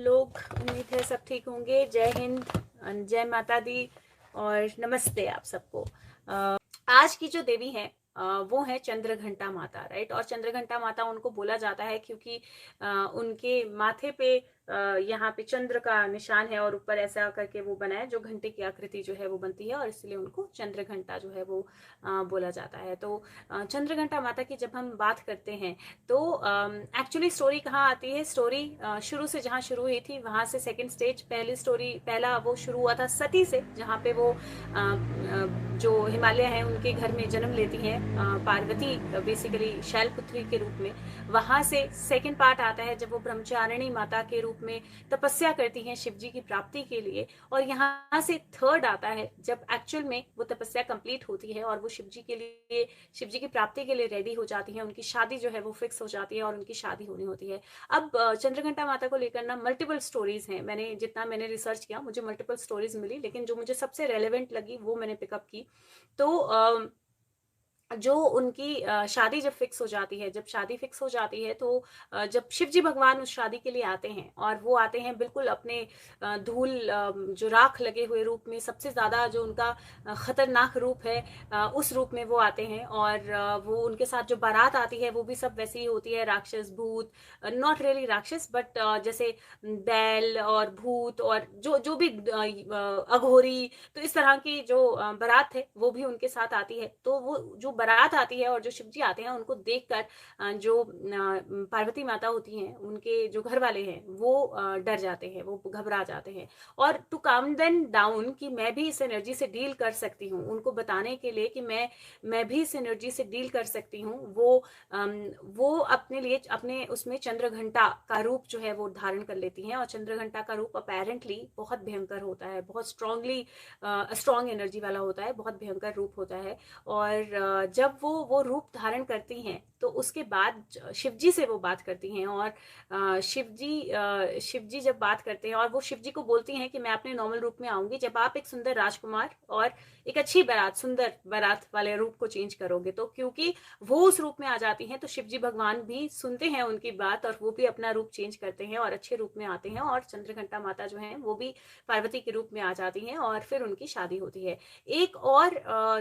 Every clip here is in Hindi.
लोग? उम्मीद है सब ठीक होंगे। जय हिंद, जय माता दी और नमस्ते आप सबको। आज की जो देवी है वो है चंद्रघंटा माता, राइट। और चंद्रघंटा माता उनको बोला जाता है क्योंकि उनके माथे पे यहाँ पे चंद्र का निशान है और ऊपर ऐसा करके वो बना है जो घंटे की आकृति जो है वो बनती है, और इसलिए उनको चंद्रघंटा जो है वो बोला जाता है। तो चंद्रघंटा माता की जब हम बात करते हैं तो एक्चुअली स्टोरी कहाँ आती है? स्टोरी शुरू से जहाँ शुरू हुई थी वहां से सेकंड स्टेज, पहली स्टोरी पहला वो शुरू हुआ था सती से, जहाँ पे वो जो हिमालय है उनके घर में जन्म लेती हैं पार्वती, बेसिकली शैलपुत्री के रूप में। वहां से सेकंड पार्ट आता है जब वो ब्रह्मचारिणी माता के रूप में तपस्या करती हैं शिव जी की प्राप्ति के लिए, और यहाँ से थर्ड आता है जब एक्चुअल में वो तपस्या कंप्लीट होती है और वो शिव जी के लिए, शिव जी की प्राप्ति के लिए रेडी हो जाती है। उनकी शादी जो है वो फिक्स हो जाती है और उनकी शादी होनी होती है। अब चंद्रघंटा माता को लेकर ना मल्टीपल स्टोरीज हैं। मैंने रिसर्च किया, मुझे मल्टीपल स्टोरीज मिली, लेकिन जो मुझे सबसे रेलेवेंट लगी वो मैंने पिकअप की। तो जो उनकी शादी जब फिक्स हो जाती है, जब शादी फिक्स हो जाती है तो जब शिव जी भगवान उस शादी के लिए आते हैं, और वो आते हैं बिल्कुल अपने धूल जो राख लगे हुए रूप में, सबसे ज्यादा जो उनका खतरनाक रूप है उस रूप में वो आते हैं। और वो उनके साथ जो बारात आती है वो भी सब वैसी ही होती है, राक्षस भूत, नॉट रियली राक्षस बट जैसे बैल और भूत और जो जो भी अघोरी, तो इस तरह की जो बारात है वो भी उनके साथ आती है। तो वो जो बारात आती है और जो शिवजी आते हैं उनको देखकर जो पार्वती माता होती हैं, उनके जो घर वाले हैं वो डर जाते हैं, वो घबरा जाते हैं। और टू काम देन डाउन कि मैं भी इस एनर्जी से डील कर सकती हूँ, उनको बताने के लिए कि मैं भी इस एनर्जी से डील कर सकती हूँ, वो अपने लिए अपने उसमें चंद्रघंटा का रूप जो है वो धारण कर लेती हैं। और चंद्रघंटा का रूप अपेरेंटली बहुत भयंकर होता है, बहुत स्ट्रॉन्ग एनर्जी वाला होता है, बहुत भयंकर रूप होता है। और जब वो रूप धारण करती हैं तो उसके बाद शिवजी से वो बात करती हैं, और शिवजी जब बात करते हैं और वो शिवजी को बोलती हैं कि मैं अपने नॉर्मल रूप में आऊंगी जब आप एक सुंदर राजकुमार और एक अच्छी बारात, सुंदर बारात वाले रूप को चेंज करोगे। तो क्योंकि वो उस रूप में आ जाती हैं तो शिवजी भगवान भी सुनते हैं उनकी बात और वो भी अपना रूप चेंज करते हैं और अच्छे रूप में आते हैं, और चंद्रघंटा माता जो है वो भी पार्वती के रूप में आ जाती हैं और फिर उनकी शादी होती है। एक और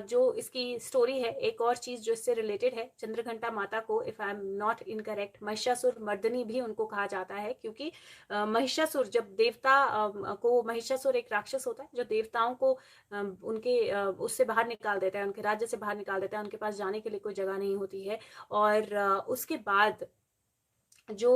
जो इसकी स्टोरी है, एक और चीज जो इससे रिलेटेड है, चंद्रघंटा माता को if I am not incorrect Mahishasur Mardini भी उनको कहा जाता है, क्योंकि महिषासुर जब देवता को, महिषासुर एक राक्षस होता है जो देवताओं को उनके उससे बाहर निकाल देता है, उनके राज्य से बाहर निकाल देता है, उनके पास जाने के लिए कोई जगह नहीं होती है। और उसके बाद जो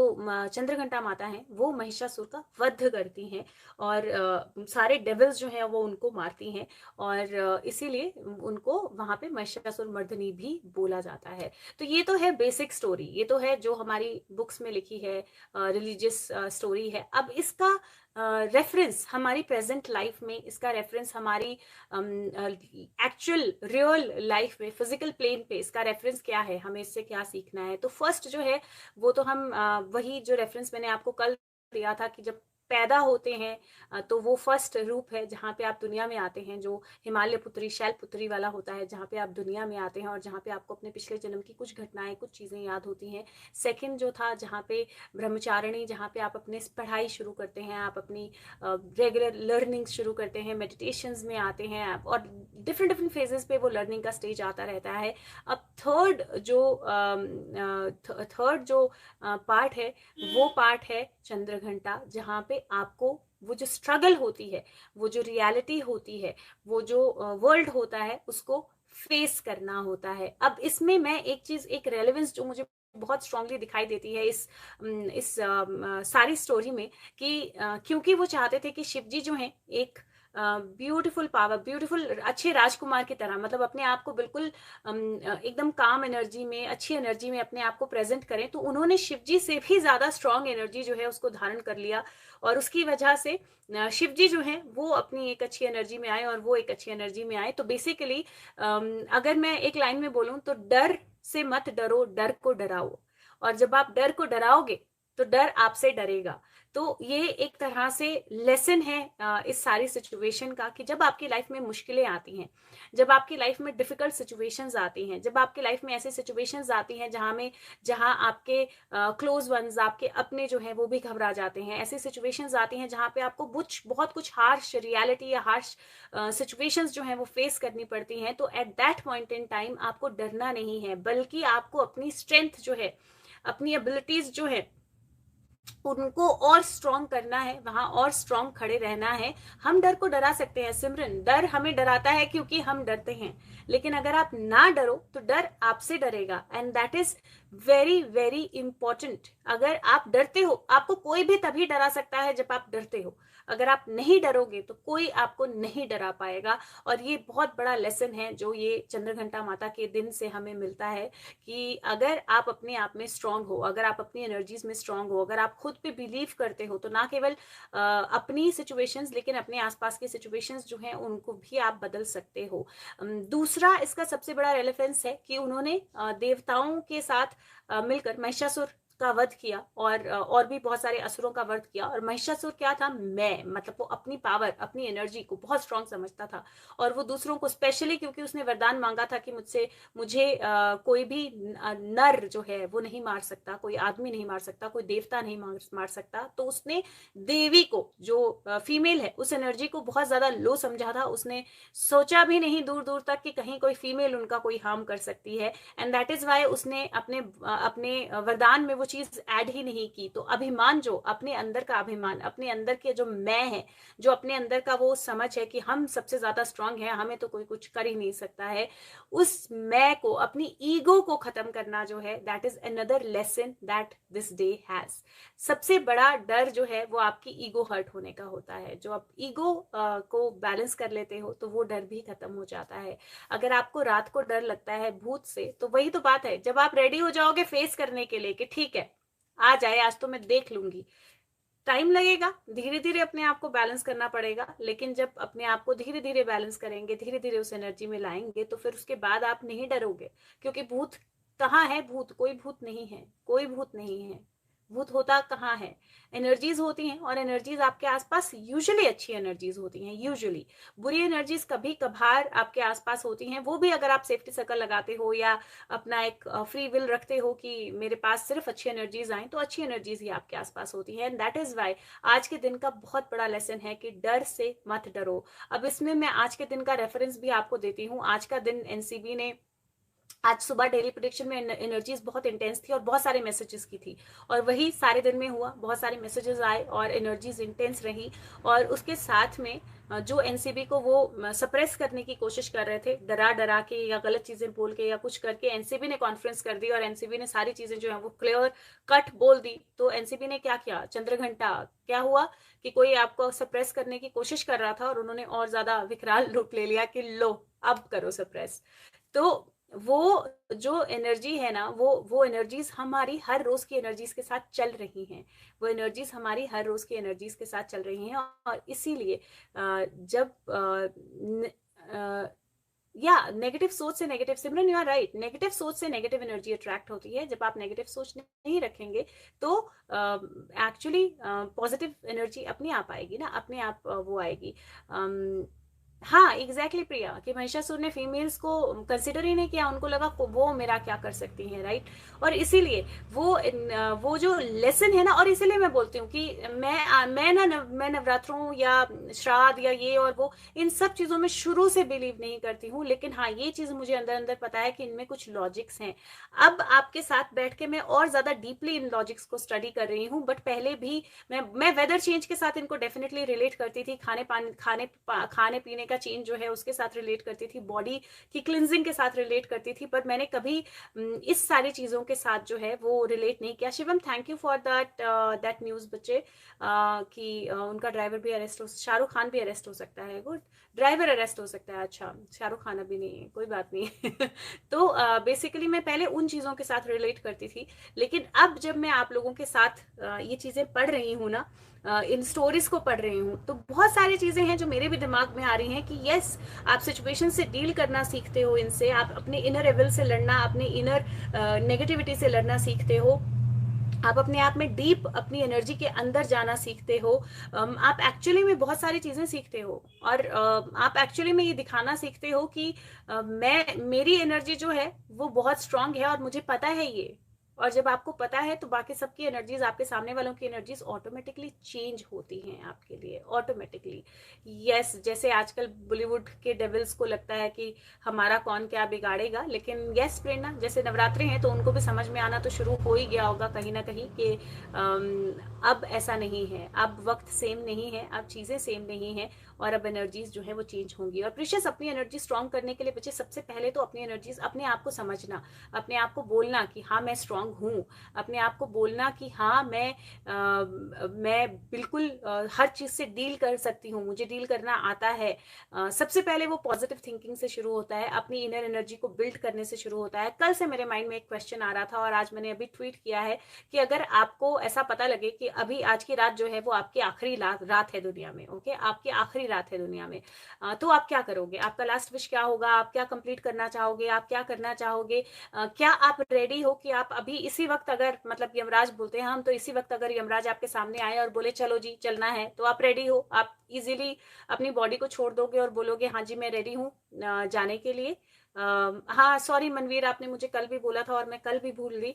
चंद्रघंटा माता हैं वो महिषासुर का वध करती हैं, और सारे डेविल्स जो हैं वो उनको मारती हैं, और इसीलिए उनको वहां पे महिषासुर मर्दनी भी बोला जाता है। तो ये तो है बेसिक स्टोरी, ये तो है जो हमारी बुक्स में लिखी है, रिलीजियस स्टोरी है। अब इसका रेफरेंस हमारी प्रेजेंट लाइफ में, इसका रेफरेंस हमारी एक्चुअल रियल लाइफ में, फिजिकल प्लेन पे इसका रेफरेंस क्या है, हमें इससे क्या सीखना है। तो फर्स्ट जो है वो तो हम वही जो रेफरेंस मैंने आपको कल दिया था कि जब पैदा होते हैं तो वो फर्स्ट रूप है जहाँ पे आप दुनिया में आते हैं, जो हिमालय पुत्री शैलपुत्री वाला होता है, जहाँ पे आप दुनिया में आते हैं और जहाँ पे आपको अपने पिछले जन्म की कुछ घटनाएं, कुछ चीजें याद होती हैं। सेकंड जो था जहाँ पे ब्रह्मचारिणी, जहाँ पे आप अपने पढ़ाई शुरू करते हैं, आप अपनी रेगुलर लर्निंग शुरू करते हैं, मेडिटेशंस में आते हैं आप, और डिफरेंट डिफरेंट फेजेस पे वो लर्निंग का स्टेज आता रहता है। अब थर्ड जो पार्ट है वो पार्ट है चंद्रघंटा, जहाँ पे आपको वो जो स्ट्रगल होती है, वो जो रियलिटी होती है, वो जो वर्ल्ड होता है उसको फेस करना होता है। अब इसमें मैं एक चीज, एक रेलेवेंस जो मुझे बहुत स्ट्रांगली दिखाई देती है इस सारी स्टोरी में, कि क्योंकि वो चाहते थे कि शिवजी जो है एक ब्यूटीफुल पावर, ब्यूटीफुल अच्छे राजकुमार की तरह, मतलब अपने आप को बिल्कुल एकदम काम एनर्जी में, अच्छी एनर्जी में अपने आप को प्रेजेंट करें। तो उन्होंने शिवजी से भी ज्यादा स्ट्रांग एनर्जी जो है उसको धारण कर लिया, और उसकी वजह से शिवजी जो है वो अपनी एक अच्छी एनर्जी में आए और वो एक अच्छी एनर्जी में आए। तो बेसिकली अगर मैं एक लाइन में बोलूं तो डर से मत डरो, डर को डराओ, और जब आप डर को डराओगे तो डर आपसे डरेगा। तो ये एक तरह से लेसन है इस सारी सिचुएशन का, कि जब आपकी लाइफ में मुश्किलें आती हैं, जब आपकी लाइफ में डिफिकल्ट सिचुएशंस आती हैं, जब आपकी लाइफ में ऐसी सिचुएशंस आती हैं जहां आपके क्लोज वंस, आपके अपने जो है वो भी घबरा जाते हैं, ऐसी सिचुएशंस आती हैं जहां पे आपको बहुत कुछ हार्श रियलिटी या हार्श सिचुएशंस जो है वो फेस करनी पड़ती हैं, तो at that point in time आपको डरना नहीं है, बल्कि आपको अपनी स्ट्रेंथ जो है, अपनी एबिलिटीज जो है, उनको और स्ट्रॉन्ग करना है, वहां और स्ट्रॉन्ग खड़े रहना है। हम डर को डरा सकते हैं सिमरन, डर हमें डराता है क्योंकि हम डरते हैं, लेकिन अगर आप ना डरो तो डर आपसे डरेगा, and that is very very important. अगर आप डरते हो, आपको कोई भी तभी डरा सकता है जब आप डरते हो। अगर आप नहीं डरोगे तो कोई आपको नहीं डरा पाएगा। और ये बहुत बड़ा लेसन है जो ये चंद्रघंटा माता के दिन से हमें मिलता है, कि अगर आप अपने आप में स्ट्रांग हो, अगर आप अपनी एनर्जीज में स्ट्रांग हो, अगर आप खुद पे बिलीव करते हो, तो ना केवल अपनी सिचुएशंस लेकिन अपने आसपास की सिचुएशंस जो हैं उनको भी आप बदल सकते हो। दूसरा इसका सबसे बड़ा रेलेवेंस है कि उन्होंने देवताओं के साथ मिलकर महिषासुर का वध किया, और भी बहुत सारे असुरों का वध किया। और महिषासुर क्या था, मैं मतलब वो अपनी पावर, अपनी एनर्जी को बहुत स्ट्रांग समझता था, और वो दूसरों को, स्पेशली क्योंकि उसने वरदान मांगा था कि मुझे कोई भी नर जो है वो नहीं मार सकता, कोई आदमी नहीं मार सकता, कोई देवता नहीं मार सकता, तो उसने देवी को, जो फीमेल है, उस एनर्जी को बहुत ज्यादा लो समझा था। उसने सोचा भी नहीं दूर दूर तक कि कहीं कोई फीमेल उनका कोई हार्म कर सकती है, एंड दैट इज वाई उसने अपने वरदान में वो चीज ऐड ही नहीं की। तो अभिमान, जो अपने अंदर का अभिमान, अपने अंदर के जो मैं है, जो अपने अंदर का वो समझ है कि हम सबसे ज्यादा स्ट्रांग है, हमें तो कोई कुछ कर ही नहीं सकता है, उस मैं को, अपनी ईगो को खत्म करना जो है, that is another lesson that this day has. सबसे बड़ा डर जो है वो आपकी ईगो हर्ट होने का होता है। जो आप ईगो को बैलेंस कर लेते हो तो वो डर भी खत्म हो जाता है। अगर आपको रात को डर लगता है भूत से, तो वही तो बात है, जब आप रेडी हो जाओगे फेस करने के लिए कि ठीक है आ जाए, आज तो मैं देख लूंगी, टाइम लगेगा, धीरे धीरे अपने आप को बैलेंस करना पड़ेगा, लेकिन जब अपने आप को धीरे धीरे बैलेंस करेंगे, धीरे धीरे उस एनर्जी में लाएंगे, तो फिर उसके बाद आप नहीं डरोगे। क्योंकि भूत कहाँ है, भूत कोई भूत नहीं है, कोई भूत नहीं है। भूत होता कहाँ है, एनर्जीज होती हैं, और एनर्जीज आपके आसपास यूजुअली अच्छी एनर्जीज होती हैं। यूजुअली बुरी एनर्जीज कभी कभार आपके आसपास होती हैं, वो भी अगर आप सेफ्टी सर्कल लगाते हो या अपना एक फ्री विल रखते हो कि मेरे पास सिर्फ अच्छी एनर्जीज आए, तो अच्छी एनर्जीज ही आपके आसपास होती हैं। एंड दैट इज वाई आज के दिन का बहुत बड़ा लेसन है कि डर से मत डरो। अब इसमें मैं आज के दिन का रेफरेंस भी आपको देती हूँ। आज का दिन एनसीबी ने, आज सुबह डेली प्रोडिक्शन में एनर्जीज बहुत इंटेंस थी और बहुत सारे मैसेजेस की थी, और वही सारे दिन में हुआ, बहुत सारे मैसेजेस आए और एनर्जीज इंटेंस रही। और उसके साथ में जो एनसीबी को वो सप्रेस करने की कोशिश कर रहे थे, डरा डरा के या गलत चीजें बोल के या कुछ करके, एनसीबी ने कॉन्फ्रेंस कर दी और एनसीबी ने सारी चीजें जो है वो क्लियर कट बोल दी। तो एनसीबी ने क्या किया, चंद्रघंटा, क्या हुआ कि कोई आपको सप्रेस करने की कोशिश कर रहा था और उन्होंने और ज्यादा विकराल रूप ले लिया कि लो अब करो सप्रेस। तो वो जो एनर्जी है ना, वो एनर्जीज हमारी हर रोज की एनर्जीज के साथ चल रही हैं, वो एनर्जीज हमारी हर रोज की एनर्जीज के साथ चल रही हैं। और इसीलिए जब या नेगेटिव सोच से negative, Simran you are right, negative सोच से नेगेटिव एनर्जी अट्रैक्ट होती है। जब आप नेगेटिव सोच नहीं रखेंगे तो एक्चुअली पॉजिटिव एनर्जी अपने आप आएगी ना, अपने आप वो आएगी। हाँ एग्जैक्टली प्रिया, कि महिषासुर ने फीमेल्स को कंसिडर ही नहीं किया, उनको लगा वो मेरा क्या कर सकती हैं, राइट। और इसीलिए वो जो लेसन है ना, और इसीलिए मैं बोलती हूँ कि मैं नवरात्रों या श्राद्ध या ये और वो इन सब चीजों में शुरू से बिलीव नहीं करती हूँ, लेकिन हाँ ये चीज मुझे अंदर अंदर पता है कि इनमें कुछ लॉजिक्स हैं। अब आपके साथ बैठ के मैं और ज्यादा डीपली इन लॉजिक्स को स्टडी कर रही हूँ, बट पहले भी मैं वेदर चेंज के साथ इनको डेफिनेटली रिलेट करती थी, खाने पीने का चेंज जो है उसके साथ रिलेट करती थी, बॉडी की क्लिनजिंग के साथ रिलेट करती थी, पर मैंने कभी इस सारी चीजों के साथ जो है वो रिलेट नहीं किया। Shivam thank you for that news बच्चे, कि उनका ड्राइवर भी अरेस्ट हो, शाहरुख खान भी अरेस्ट हो सकता है, गुड, ड्राइवर अरेस्ट हो सकता है, अच्छा शाहरुख खान अभी नहीं है, कोई बात नहीं। तो बेसिकली मैं पहले उन चीजों के साथ रिलेट करती थी, लेकिन अब जब मैं आप लोगों के साथ ये चीजें पढ़ रही हूँ ना, इन स्टोरीज को पढ़ रही हूँ, तो बहुत सारी चीजें हैं जो मेरे भी दिमाग में आ रही हैं कि यस, आप सिचुएशन से डील करना सीखते हो, इनसे आप अपने इनर एविल से लड़ना, अपने इनर नेगेटिविटी से लड़ना सीखते हो। आप अपने आप में डीप अपनी एनर्जी के अंदर जाना सीखते हो। आप एक्चुअली में बहुत सारी चीजें सीखते हो, और आप एक्चुअली में ये दिखाना सीखते हो कि मैं, मेरी एनर्जी जो है वो बहुत स्ट्रांग है और मुझे पता है ये। और जब आपको पता है तो बाकी सबकी एनर्जीज, आपके सामने वालों की एनर्जीज ऑटोमेटिकली चेंज होती हैं आपके लिए, ऑटोमेटिकली। यस, जैसे आजकल बॉलीवुड के डेविल्स को लगता है कि हमारा कौन क्या बिगाड़ेगा, लेकिन यस प्रेरणा, जैसे नवरात्रि हैं तो उनको भी समझ में आना तो शुरू हो ही गया होगा कहीं ना कहीं कि अब ऐसा नहीं है, अब वक्त सेम नहीं है, अब चीजें सेम नहीं है, और अब एनर्जीज जो है वो चेंज होंगी। और प्रीशियस, अपनी एनर्जी स्ट्रांग करने के लिए बच्चे सबसे पहले तो अपनी एनर्जीज, अपने आप को समझना, अपने आप को बोलना कि हाँ मैं स्ट्रांग हूँ, अपने आप को बोलना कि हाँ मैं बिल्कुल हर चीज से डील कर सकती हूँ, मुझे डील करना आता है। सबसे पहले वो पॉजिटिव थिंकिंग से शुरू होता है, अपनी इनर एनर्जी को बिल्ड करने से शुरू होता है। कल से मेरे माइंड में एक क्वेश्चन आ रहा था और आज मैंने अभी ट्वीट किया है कि अगर आपको ऐसा पता लगे कि अभी आज की रात जो है वो आपकी आखिरी रात है दुनिया में, ओके, आपकी आखिरी रात है दुनिया में, तो आप क्या करोगे, आपका लास्ट विश क्या होगा, आप क्या कंप्लीट करना चाहोगे, आप क्या करना चाहोगे, क्या आप रेडी हो कि आप अभी इसी वक्त, अगर मतलब यमराज बोलते हैं हम, तो इसी वक्त अगर यमराज आपके सामने आए और बोले चलो जी चलना है, तो आप रेडी हो, आप इजीली अपनी बॉडी को छोड़ दोगे और बोलोगे हाँ जी मैं रेडी हूँ जाने के लिए। हाँ सॉरी मनवीर, आपने मुझे कल भी बोला था और मैं कल भी भूल गई।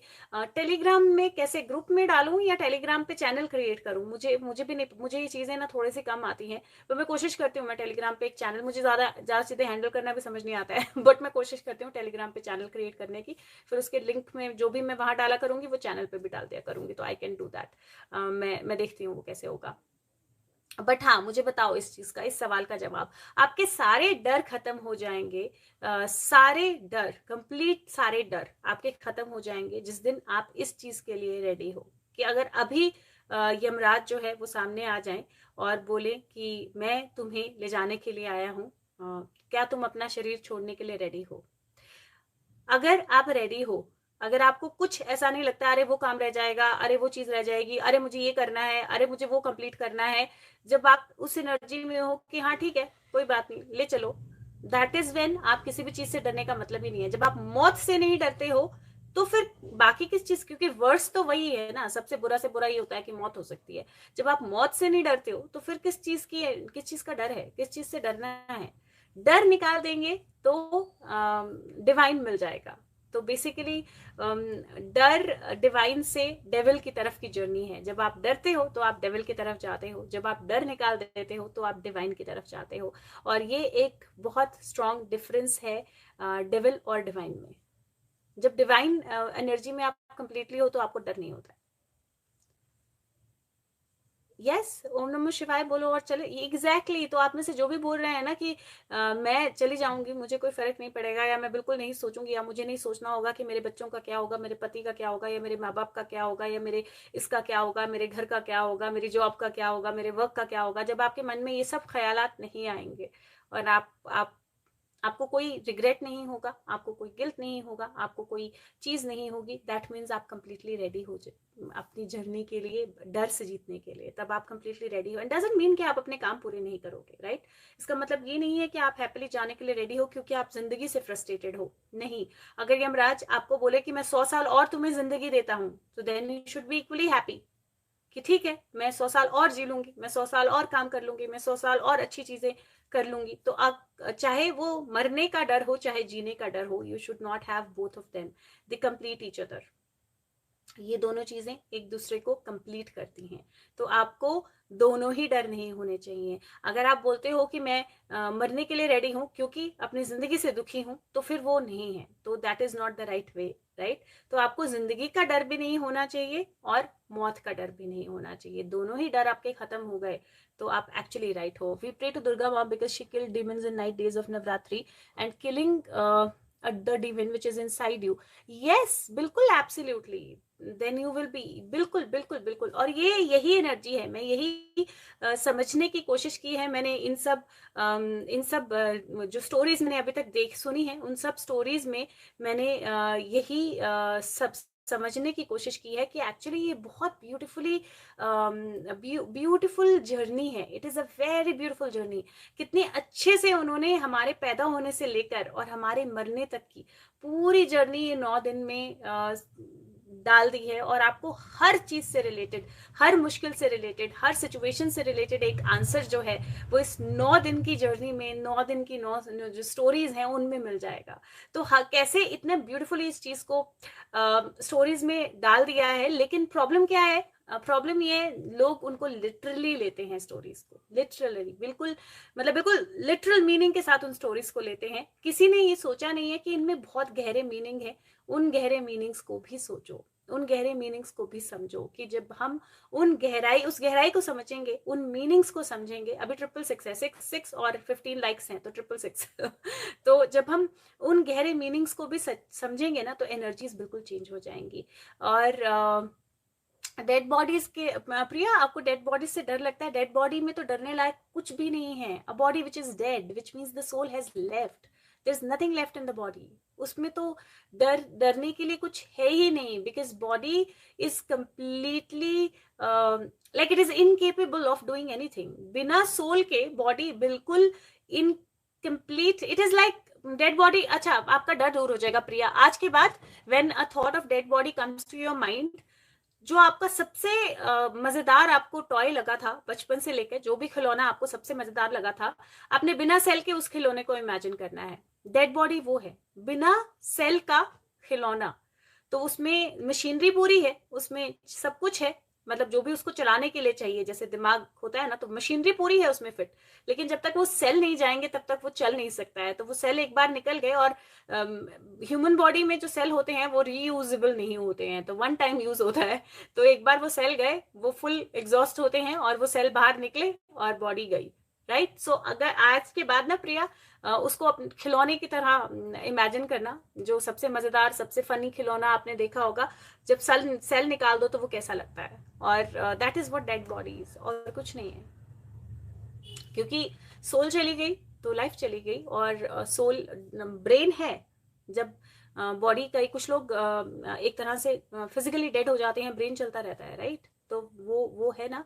टेलीग्राम में कैसे ग्रुप में डालूं या टेलीग्राम पे चैनल क्रिएट करूं, मुझे मुझे भी नहीं, मुझे ये चीजें ना थोड़ी सी कम आती हैं, तो मैं कोशिश करती हूँ मैं टेलीग्राम पे एक चैनल, मुझे ज्यादा ज्यादा चीजें हैंडल करना भी समझ नहीं आता है बट मैं कोशिश करती हूँ टेलीग्राम पे चैनल क्रिएट करने की, फिर उसके लिंक में जो भी मैं वहां डाला करूंगी वो चैनल पे भी डाल दिया करूंगी, तो आई कैन डू दैट। मैं देखती हूँ वो कैसे होगा। बट हाँ, मुझे बताओ इस चीज का, इस सवाल का जवाब, आपके सारे डर खत्म हो जाएंगे, सारे डर, कंप्लीट सारे डर आपके खत्म हो जाएंगे जिस दिन आप इस चीज के लिए रेडी हो कि अगर अभी यमराज जो है वो सामने आ जाए और बोले कि मैं तुम्हें ले जाने के लिए आया हूँ, क्या तुम अपना शरीर छोड़ने के लिए रेडी हो। अगर आप रेडी हो, अगर आपको कुछ ऐसा नहीं लगता अरे वो काम रह जाएगा, अरे वो चीज रह जाएगी, अरे मुझे ये करना है, अरे मुझे वो कंप्लीट करना है, जब आप उस एनर्जी में हो कि हाँ ठीक है कोई बात नहीं ले चलो, दैट इज वेन आप किसी भी चीज से डरने का मतलब ही नहीं है। जब आप मौत से नहीं डरते हो तो फिर बाकी किस चीज, क्योंकि वर्ड्स तो वही है ना, सबसे बुरा से बुरा ये होता है कि मौत हो सकती है। जब आप मौत से नहीं डरते हो तो फिर किस चीज की, किस चीज का डर है, किस चीज से डरना है। डर निकाल देंगे तो डिवाइन मिल जाएगा। तो बेसिकली डर डिवाइन से डेविल की तरफ की जर्नी है। जब आप डरते हो तो आप डेविल की तरफ जाते हो, जब आप डर निकाल देते हो तो आप डिवाइन की तरफ जाते हो। और ये एक बहुत स्ट्रॉन्ग डिफरेंस है डेविल और डिवाइन में। जब डिवाइन एनर्जी में आप कंप्लीटली हो तो आपको डर नहीं होता है। यस, ओम नमः शिवाय बोलो और चले, एग्जैक्टली। तो आप में से जो भी बोल रहे हैं ना कि मैं चली जाऊंगी, मुझे कोई फर्क नहीं पड़ेगा, या मैं बिल्कुल नहीं सोचूंगी, या मुझे नहीं सोचना होगा कि मेरे बच्चों का क्या होगा, मेरे पति का क्या होगा, या मेरे माँ बाप का क्या होगा, या मेरे इसका क्या होगा, मेरे घर का क्या होगा, मेरी जॉब का क्या होगा, मेरे वर्क का क्या होगा, जब आपके मन में ये सब ख्यालात नहीं आएंगे और आप आपको कोई रिग्रेट नहीं होगा, आपको कोई गिल्ट नहीं होगा, आपको कोई चीज नहीं होगी, दैट मीन्स आप कंप्लीटली रेडी हो अपनी जर्नी के लिए, डर से जीतने के लिए। तब आप कंप्लीटली रेडी हो। एंड डजंट मीन कि आप अपने काम पूरे नहीं करोगे, राइट? इसका मतलब ये नहीं है कि आप हैप्पीली जाने के लिए रेडी हो क्योंकि आप जिंदगी से फ्रस्ट्रेटेड हो, नहीं। अगर यमराज आपको बोले कि मैं 100 साल और तुम्हें जिंदगी देता हूं, तो then you should be equally happy कि ठीक है मैं 100 साल और जी लूंगी, मैं 100 साल और काम कर लूंगी, मैं 100 साल और अच्छी चीजें कर लूंगी। तो आप, चाहे वो मरने का डर हो चाहे जीने का डर हो, you should not have both of them, they complete each other. ये दोनों चीजें एक दूसरे को कंप्लीट करती हैं। तो आपको दोनों ही डर नहीं होने चाहिए। अगर आप बोलते हो कि मैं मरने के लिए रेडी हूं क्योंकि अपनी जिंदगी से दुखी हूं, तो फिर वो नहीं है, तो that is not the right way, right? तो आपको जिंदगी का डर भी नहीं होना चाहिए और मौत का डर भी नहीं होना चाहिए। दोनों ही डर आपके खत्म हो गए तो आप एक्चुअली राइट हो। वी प्रे टू दुर्गा माँ because she killed demons in 9 days of Navratri and killing the demon which is inside you. Yes, बिल्कुल, absolutely, then you will be, बिल्कुल बिल्कुल बिल्कुल। और ये यही एनर्जी है, मैं यही समझने की कोशिश की है मैंने। इन सब जो स्टोरीज मैंने अभी तक सुनी है, उन सब स्टोरीज में मैंने यही सब समझने की कोशिश की है कि एक्चुअली ये बहुत ब्यूटीफुल जर्नी है। It is a very beautiful journey. कितने अच्छे से उन्होंने हमारे पैदा होने से लेकर और हमारे मरने तक की पूरी जर्नी ये 9 दिन में डाल दी है और आपको हर चीज से रिलेटेड, हर मुश्किल से रिलेटेड, हर सिचुएशन से रिलेटेड एक आंसर जो है वो इस 9 दिन की जर्नी में, 9 दिन की 9 जो स्टोरीज हैं उनमें मिल जाएगा। तो कैसे इतने ब्यूटीफुली इस चीज को स्टोरीज में डाल दिया है। लेकिन प्रॉब्लम क्या है, प्रॉब्लम ये लोग उनको लिटरली लेते हैं स्टोरीज को, लिटरली, बिल्कुल मतलब बिल्कुल लिटरल मीनिंग के साथ उन स्टोरीज को लेते हैं। किसी ने ये सोचा नहीं है कि इनमें बहुत गहरे मीनिंग है। उन गहरे मीनिंग्स को भी सोचो, उन गहरे मीनिंग्स को भी समझो कि जब हम उस गहराई को समझेंगे, उन मीनिंग्स को समझेंगे। अभी 666 है, 6 और 15 लाइक्स हैं तो 666 तो जब हम उन गहरे मीनिंग्स को भी समझेंगे ना, तो एनर्जीज बिल्कुल चेंज हो जाएंगी। और डेड बॉडीज के, प्रिया आपको डेड बॉडीज से डर लगता है? डेड बॉडी में तो डरने लायक कुछ भी नहीं है। A body which is dead, which means the soul has left, there is nothing left in the body. उसमें तो डरने के लिए कुछ है ही नहीं, because body is completely like it is incapable of doing anything. बिना सोल के बॉडी बिल्कुल incomplete, it is like dead body. अच्छा, आपका डर दूर हो जाएगा प्रिया आज के बाद। When a thought of dead body comes to your mind, जो आपका सबसे मजेदार आपको टॉय लगा था बचपन से लेकर, जो भी खिलौना आपको सबसे मजेदार लगा था, आपने बिना सेल के उस खिलौने को इमेजिन करना है। डेड बॉडी वो है, बिना सेल का खिलौना। तो उसमें मशीनरी पूरी है, उसमें सब कुछ है, मतलब जो भी उसको चलाने के लिए चाहिए, जैसे दिमाग होता है ना, तो मशीनरी पूरी है उसमें फिट। लेकिन जब तक वो सेल नहीं जाएंगे तब तक वो चल नहीं सकता है। तो वो सेल एक बार निकल गए, और ह्यूमन बॉडी में जो सेल होते हैं वो रीयूजेबल नहीं होते हैं, तो वन टाइम यूज होता है। तो एक बार वो सेल गए, वो फुल एग्जॉस्ट होते हैं और वो सेल बाहर निकले और बॉडी गई, राइट। सो अगर आज के बाद ना प्रिया, उसको अपने खिलौने की तरह इमेजिन करना, जो सबसे मजेदार, सबसे फनी खिलौना आपने देखा होगा, जब सेल निकाल दो तो वो कैसा लगता है। और that is what dead body is, और कुछ नहीं है। क्योंकि सोल चली गई तो लाइफ चली गई, और सोल ब्रेन है। जब बॉडी का, कुछ लोग एक तरह से फिजिकली डेड हो जाते हैं, ब्रेन चलता रहता है, राइट। तो वो है ना,